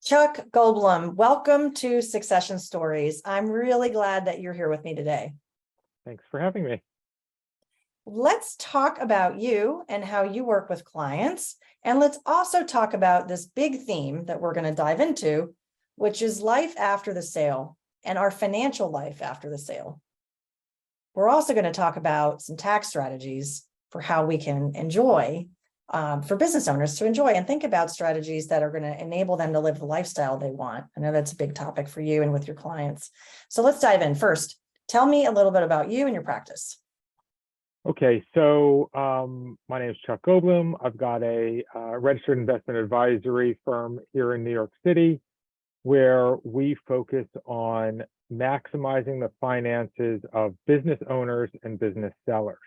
Chuck Goldblum, welcome to Succession Stories. I'm really glad that you're here with me today. Thanks for having me. Let's talk about you and how you work with clients. And let's also talk about this big theme that we're going to dive into, which is life after the sale and our financial life after the sale. We're also going to talk about some tax strategies for how we can enjoy, for business owners to enjoy and think about strategies that are going to enable them to live the lifestyle they want. I know that's a big topic for you and with your clients. So let's dive in. First, tell me a little bit about you and your practice. Okay, so my name is Chuck Goldblum. I've got a registered investment advisory firm here in New York City, where we focus on maximizing the finances of business owners and business sellers.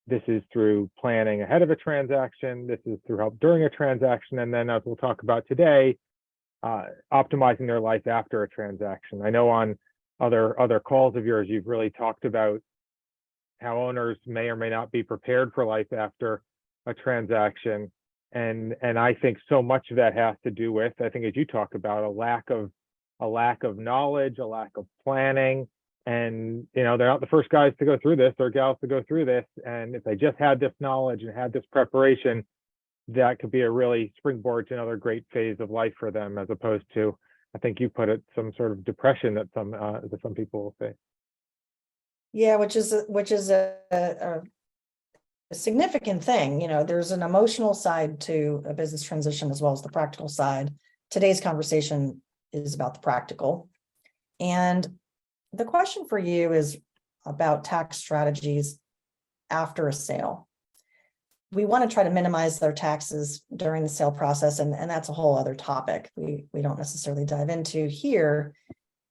This is through planning ahead of a transaction. This is through help during a transaction. And then, as we'll talk about today, optimizing their life after a transaction. I know on other calls of yours, you've really talked about how owners may or may not be prepared for life after a transaction. And I think so much of that has to do with, I think as you talk about, a lack of knowledge, a lack of planning. And, they're not the first guys to go through this or gals to go through this. And if they just had this knowledge and had this preparation, that could be a really springboard to another great phase of life for them, as opposed to, I think you put it, some sort of depression that some people will face. Yeah, which is a significant thing. There's an emotional side to a business transition as well as the practical side. Today's conversation is about the practical. And the question for you is about tax strategies after a sale. We want to try to minimize their taxes during the sale process, and that's a whole other topic we don't necessarily dive into here.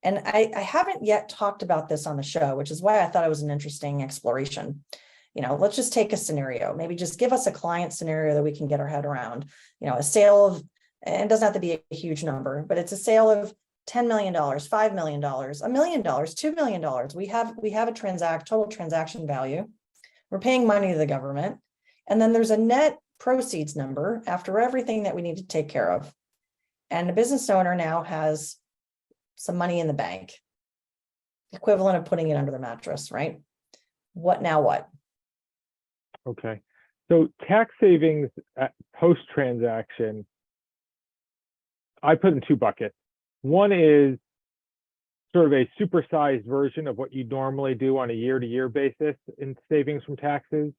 And I haven't yet talked about this on the show, which is why I thought it was an interesting exploration. Let's just take a scenario, maybe just give us a client scenario that we can get our head around. A sale of, and it doesn't have to be a huge number, but it's a sale of $10 million, $5 million, $1 million, $2 million. We have a total transaction value. We're paying money to the government. And then there's a net proceeds number after everything that we need to take care of. And the business owner now has some money in the bank, equivalent of putting it under the mattress, right? What now what? Okay. So tax savings post-transaction, I put in two buckets. One is sort of a supersized version of what you normally do on a year-to-year basis in savings from taxes.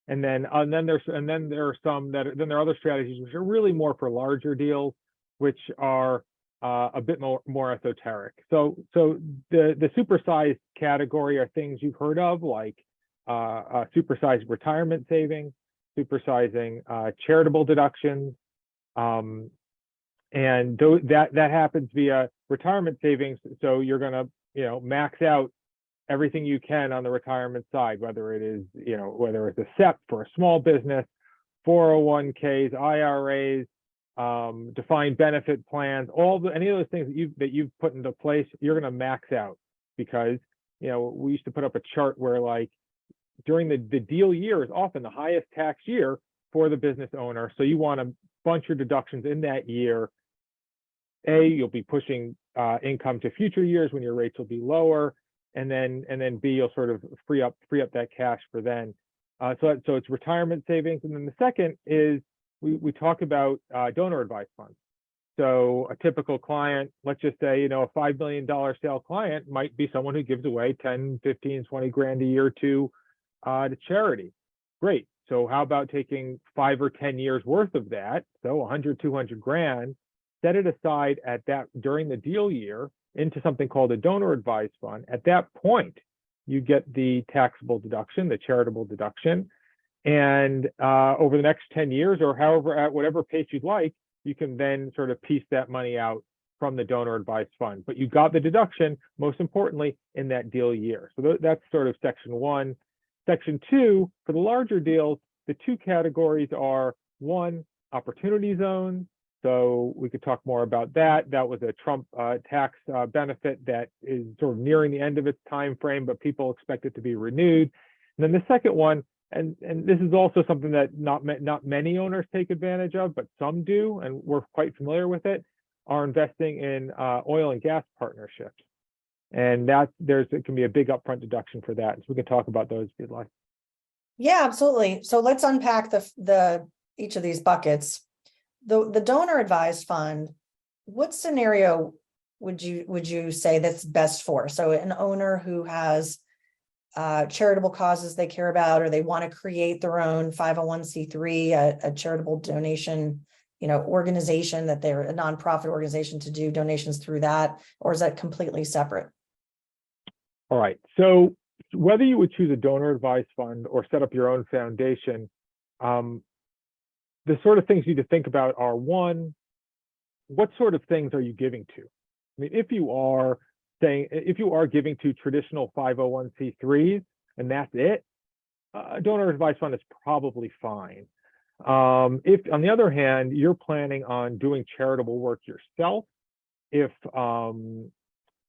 And then there are other strategies which are really more for larger deals, which are a bit more esoteric. So the supersized category are things you've heard of, like supersized retirement savings, supersizing charitable deductions, and that happens via retirement savings. So you're going to max out everything you can on the retirement side, whether it's a SEP for a small business, 401ks, IRAs, defined benefit plans, any of those things that you've put into place, you're going to max out, because we used to put up a chart where, like, during the deal year is often the highest tax year for the business owner. So you want a bunch of deductions in that year. You'll be pushing income to future years when your rates will be lower, and then B, you'll sort of free up that cash for then. So it's retirement savings, and then the second is we talk about donor advised funds. So a typical client, let's just say, a $5 million sale client might be someone who gives away 10, 15, 20 grand a year to charity. Great. So how about taking 5 or 10 years worth of that? So 100, 200 grand, set it aside during the deal year into something called a donor advised fund. At that point, you get the taxable deduction, the charitable deduction. And over the next 10 years, or however, at whatever pace you'd like, you can then sort of piece that money out from the donor advised fund. But you got the deduction, most importantly, in that deal year. So that's sort of section one. Section two, for the larger deals, the two categories are: one, opportunity zones. So we could talk more about that. That was a Trump tax benefit that is sort of nearing the end of its time frame, but people expect it to be renewed. And then the second one, and this is also something that not many owners take advantage of, but some do, and we're quite familiar with it, are investing in oil and gas partnerships. And it can be a big upfront deduction for that. So we can talk about those if you'd like. Yeah, absolutely. So let's unpack each of these buckets. The donor advised fund, what scenario would you say that's best for? So an owner who has charitable causes they care about, or they want to create their own 501c3, a charitable donation, organization, that they're a nonprofit organization, to do donations through that, or is that completely separate? All right. So whether you would choose a donor advised fund or set up your own foundation, the sort of things you need to think about are, one, what sort of things are you giving to? I mean, if you are giving to traditional 501c3s and that's it, a donor advised fund is probably fine. If, on the other hand, you're planning on doing charitable work yourself, if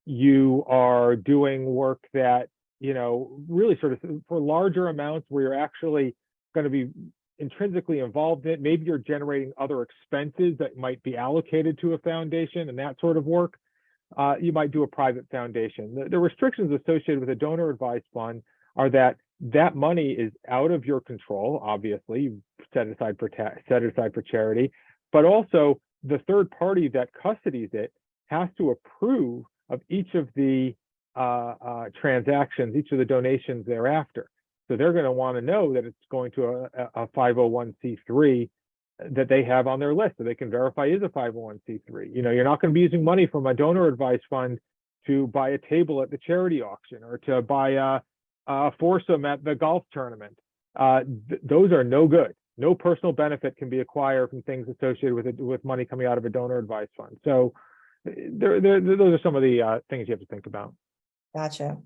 you are doing work that, really sort of for larger amounts where you're actually going to be intrinsically involved in it, maybe you're generating other expenses that might be allocated to a foundation and that sort of work, you might do a private foundation. The restrictions associated with a donor advised fund are that money is out of your control. Obviously, you set it aside for charity, but also the third party that custodies it has to approve of each of the transactions, each of the donations thereafter. So they're going to want to know that it's going to a 501c3 that they have on their list, so they can verify is a 501c3. You're not going to be using money from a donor advised fund to buy a table at the charity auction or to buy a foursome at the golf tournament. Those are no good. No personal benefit can be acquired from things associated with money coming out of a donor advised fund. So those are some of the things you have to think about. Gotcha.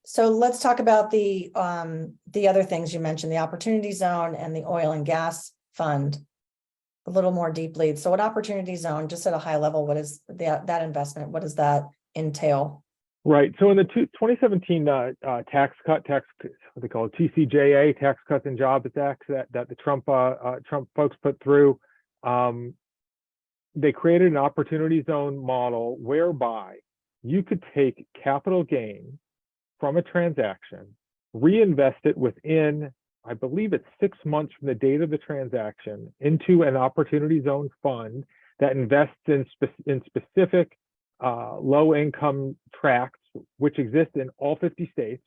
So let's talk about the other things you mentioned, the opportunity zone and the oil and gas fund, a little more deeply. So an opportunity zone, just at a high level, what is that investment? What does that entail? Right. So in the 2017 tax what they call it, TCJA, Tax Cuts and Jobs Act, that the Trump folks put through, they created an opportunity zone model whereby you could take capital gain from a transaction, reinvest it within, I believe it's 6 months from the date of the transaction, into an opportunity zone fund that invests in specific low-income tracts, which exist in all 50 states.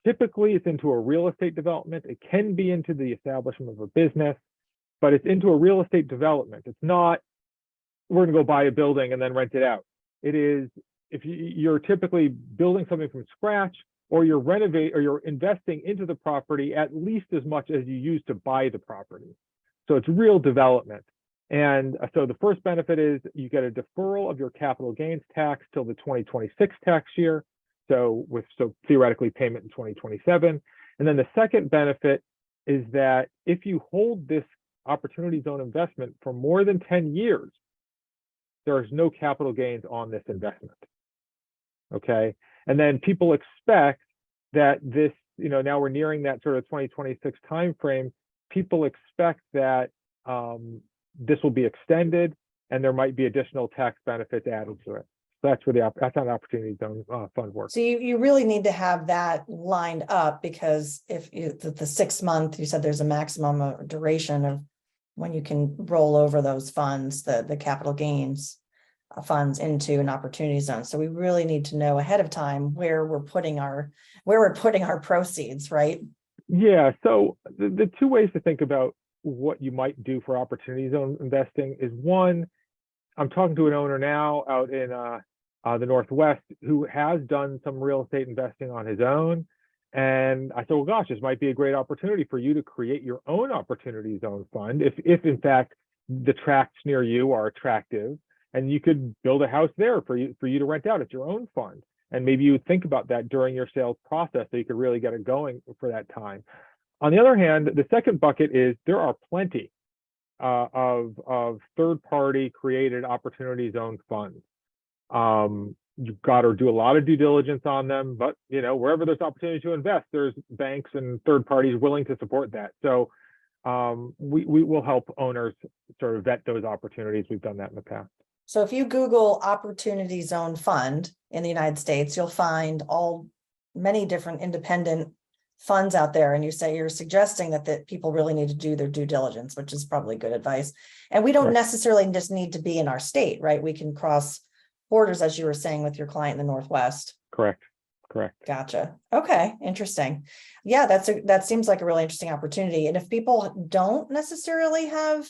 Typically, it's into a real estate development. It can be into the establishment of a business, but it's into a real estate development. It's not, we're going to go buy a building and then rent it out. It is, if you're typically building something from scratch, or you're investing into the property at least as much as you used to buy the property. So it's real development. And so the first benefit is you get a deferral of your capital gains tax till the 2026 tax year. So theoretically payment in 2027. And then the second benefit is that if you hold this opportunity zone investment for more than 10 years, there is no capital gains on this investment. Okay. And then people expect that this, now we're nearing that sort of 2026 timeframe. People expect that this will be extended and there might be additional tax benefits added to it. So that's where that's how the opportunity zone fund works. So you really need to have that lined up, because if the 6 month, you said there's a maximum duration of when you can roll over those funds, the capital gains funds into an opportunity zone. So we really need to know ahead of time where we're putting our proceeds, right? Yeah. So the two ways to think about what you might do for opportunity zone investing is, one, I'm talking to an owner now out in the Northwest who has done some real estate investing on his own. And I said, well, gosh, this might be a great opportunity for you to create your own opportunity zone fund if in fact the tracts near you are attractive, and you could build a house there for you to rent out. It's your own fund. And maybe you would think about that during your sales process so you could really get it going for that time. On the other hand, the second bucket is there are plenty of third-party created opportunity zone funds. You've got to do a lot of due diligence on them, but wherever there's opportunity to invest, there's banks and third parties willing to support that. So we will help owners sort of vet those opportunities. We've done that in the past. So if you Google Opportunity Zone Fund in the United States, you'll find many different independent funds out there. And you're suggesting that people really need to do their due diligence, which is probably good advice. And we don't Correct. necessarily just need to be in our state, right? We can cross borders, as you were saying, with your client in the Northwest. Correct. Gotcha. Okay. Interesting. Yeah, that seems like a really interesting opportunity. And if people don't necessarily have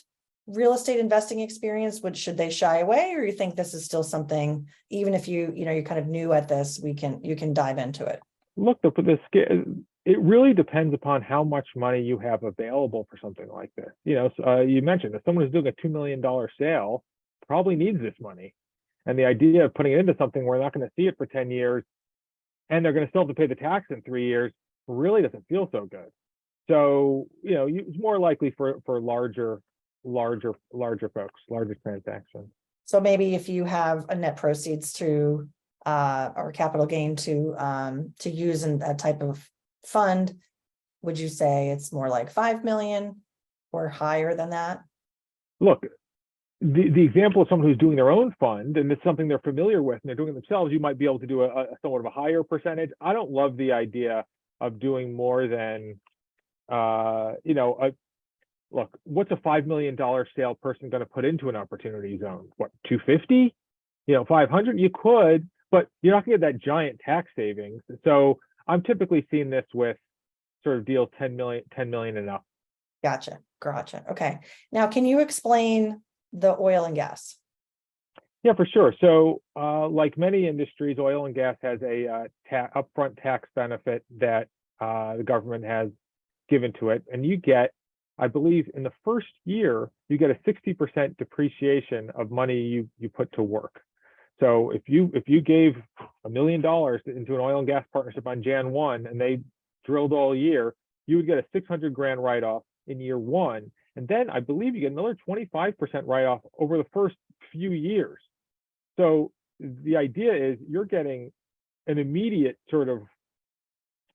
real estate investing experience, should they shy away, or you think this is still something, even if you're kind of new at this, you can dive into it? Look, it really depends upon how much money you have available for something like this. You mentioned that someone who's doing a $2 million sale probably needs this money. And the idea of putting it into something where they're not going to see it for 10 years and they're going to still have to pay the tax in 3 years really doesn't feel so good. So, it's more likely for larger folks, larger transactions. So maybe if you have a net proceeds to or capital gain to use in that type of fund, would you say it's more like 5 million or higher than that? Look, the example of someone who's doing their own fund and it's something they're familiar with and they're doing it themselves, you might be able to do a somewhat of a higher percentage. I don't love the idea of doing more than look, what's a $5 million sale person going to put into an opportunity zone? What, 250? 500? You could, but you're not going to get that giant tax savings. So I'm typically seeing this with sort of deals 10 million and up. Gotcha. Okay. Now, can you explain the oil and gas? Yeah, for sure. So like many industries, oil and gas has a upfront tax benefit that the government has given to it. And you get, I believe in the first year, you get a 60% depreciation of money you put to work. So if you gave $1 million into an oil and gas partnership on Jan 1 and they drilled all year, you would get a 600 grand write-off in year 1. And then I believe you get another 25% write-off over the first few years. So the idea is you're getting an immediate sort of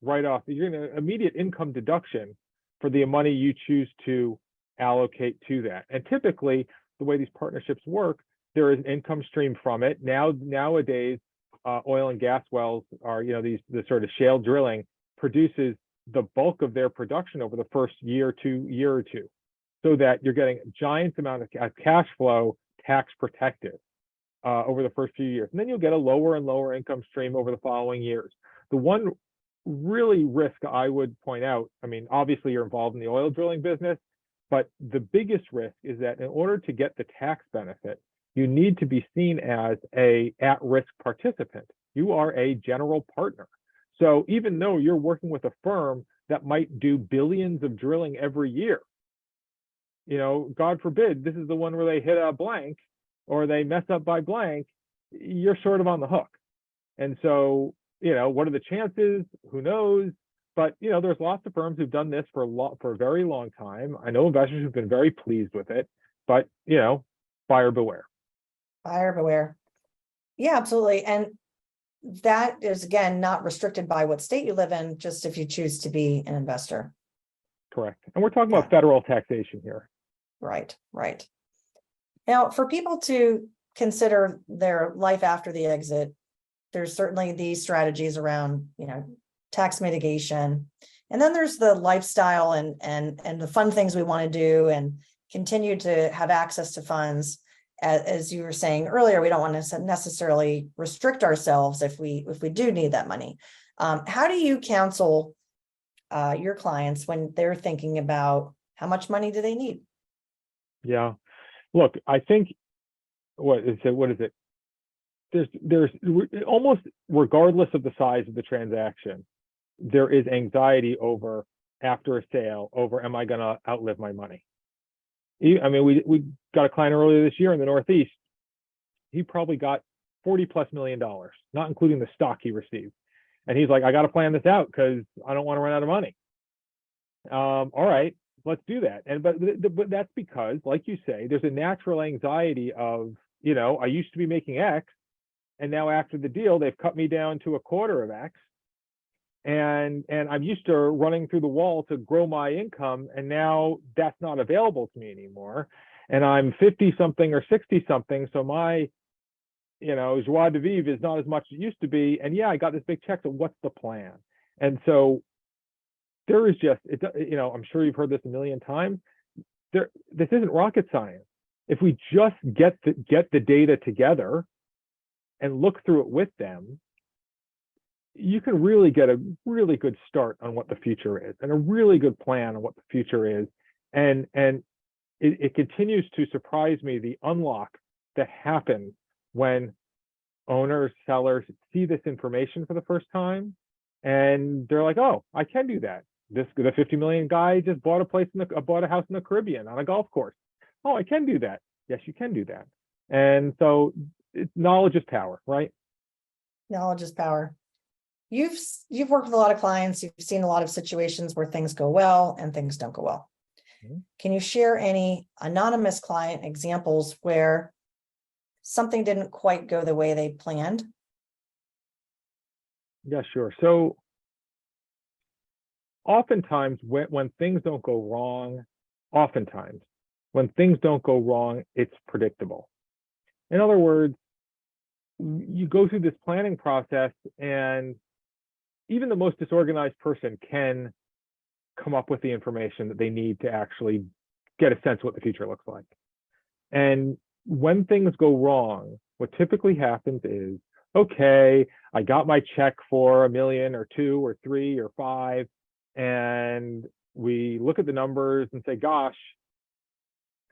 write-off, you're getting an immediate income deduction for the money you choose to allocate to that. And typically, the way these partnerships work, there is an income stream from it. Nowadays, oil and gas wells are, the sort of shale drilling produces the bulk of their production over the first year or two, so that you're getting a giant amount of cash flow, tax protected over the first few years. And then you'll get a lower and lower income stream over the following years. The one really risk I would point out, I mean, obviously you're involved in the oil drilling business, but the biggest risk is that in order to get the tax benefit, you need to be seen as a at-risk participant. You are a general partner. So even though you're working with a firm that might do billions of drilling every year, God forbid, this is the one where they hit a blank or they mess up by blank, you're sort of on the hook. And so, what are the chances? Who knows? But, there's lots of firms who've done this for a very long time. I know investors who've been very pleased with it, but, buyer beware. Buyer beware. Yeah, absolutely. And that is, again, not restricted by what state you live in, just if you choose to be an investor. Correct. And we're talking about federal taxation here. Right. Now, for people to consider their life after the exit, there's certainly these strategies around, tax mitigation. And then there's the lifestyle and the fun things we want to do and continue to have access to funds. As you were saying earlier, we don't want to necessarily restrict ourselves if we do need that money. How do you counsel your clients when they're thinking about how much money do they need? Yeah, look, I think what is it? There's almost regardless of the size of the transaction, there is anxiety over after a sale over, am I going to outlive my money? I mean, we got a client earlier this year in the Northeast. He probably got $40+ million, not including the stock he received. And he's like, I got to plan this out because I don't want to run out of money. All right, let's do that. But that's because, like you say, there's a natural anxiety of, I used to be making X, and now after the deal, they've cut me down to a quarter of X. And I'm used to running through the wall to grow my income, and now that's not available to me anymore. and I'm 50 something or 60 something. So my, joie de vivre is not as much as it used to be. And yeah, I got this big check. So what's the plan? And so there is just, I'm sure you've heard this a million times. This isn't rocket science. If we just get the data together and look through it with them, you can really get a really good start on what the future is and a really good plan on what the future is. And it continues to surprise me, the unlock that happens when owners, sellers see this information for the first time, and they're like, "Oh, I can do that. The 50 million guy just bought a house in the Caribbean on a golf course. Oh, I can do that. Yes, you can do that." And so knowledge is power, right? Knowledge is power. You've worked with a lot of clients. You've seen a lot of situations where things go well and things don't go well. Mm-hmm. Can you share any anonymous client examples where something didn't quite go the way they planned? Yeah, sure. So oftentimes when things don't go wrong, it's predictable. In other words, you go through this planning process, and even the most disorganized person can come up with the information that they need to actually get a sense of what the future looks like. And when things go wrong, what typically happens is, okay, I got my check for $1 million or 2 or 3 or 5, and we look at the numbers and say, gosh,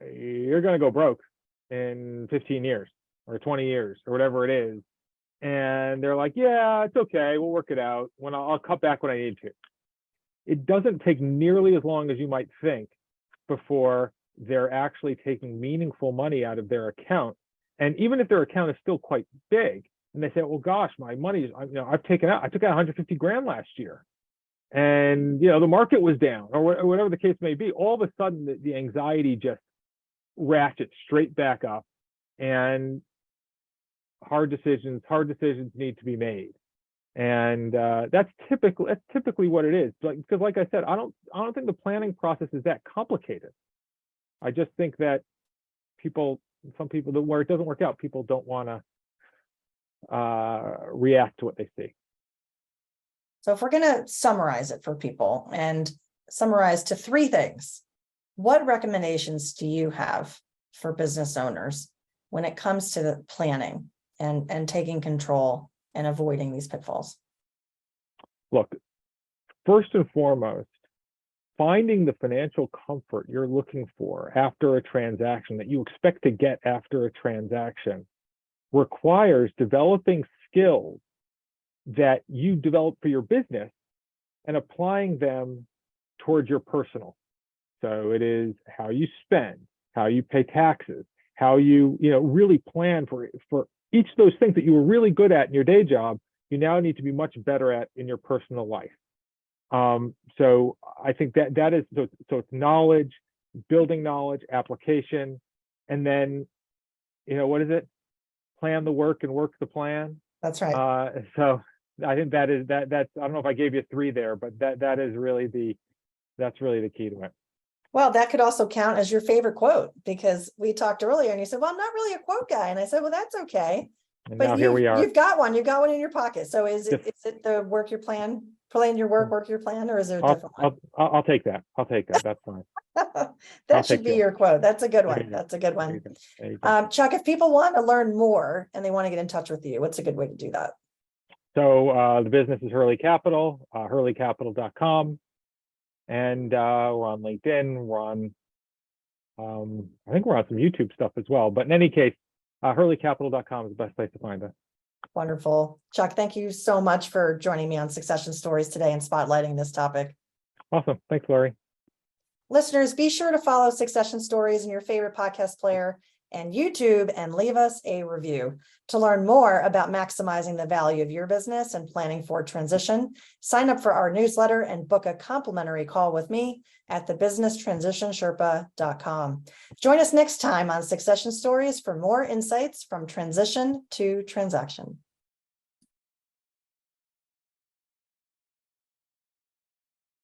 you're going to go broke in 15 years or 20 years or whatever it is. And they're like, yeah, it's okay, we'll work it out. I'll cut back when I need to. It doesn't take nearly as long as you might think before they're actually taking meaningful money out of their account. And even if their account is still quite big, and they say, well, gosh, my money is, I took out 150 grand last year, and the market was down, or whatever the case may be. All of a sudden, the anxiety just ratchets straight back up, and hard decisions need to be made. And that's typically what it is. Because like I said, I don't think the planning process is that complicated. I just think that some people, where it doesn't work out, people don't want to react to what they see. So if we're going to summarize it for people and summarize to 3 things, what recommendations do you have for business owners when it comes to the planning and taking control and avoiding these pitfalls? Look, first and foremost, finding the financial comfort you're looking for after a transaction, that you expect to get after a transaction, requires developing skills that you develop for your business and applying them towards your personal. So it is how you spend, how you pay taxes, how you really plan for each of those things that you were really good at in your day job, you now need to be much better at in your personal life. So I think that is, so it's knowledge, building knowledge, application, and then, what is it? Plan the work and work the plan. That's right. So I think that's, I don't know if I gave you 3 there, but that's really the key to it. Well, that could also count as your favorite quote, because we talked earlier and you said, well, I'm not really a quote guy. And I said, well, that's okay. And but now here we are. You've got one in your pocket. So is it the work your plan your plan, or is there a different one? I'll take that. That's fine. That should be your quote. That's a good one. That's a good one. There you go. Chuck, if people want to learn more and they want to get in touch with you, what's a good way to do that? So the business is Hurley Capital, hurleycapital.com. And we're on LinkedIn. We're on, I think we're on some YouTube stuff as well. But in any case, hurleycapital.com is the best place to find us. Wonderful. Chuck, thank you so much for joining me on Succession Stories today and spotlighting this topic. Awesome. Thanks, Laurie. Listeners, be sure to follow Succession Stories in your favorite podcast player and YouTube, and leave us a review. To learn more about maximizing the value of your business and planning for transition, sign up for our newsletter and book a complimentary call with me at thebusinesstransitionsherpa.com. Join us next time on Succession Stories for more insights from transition to transaction.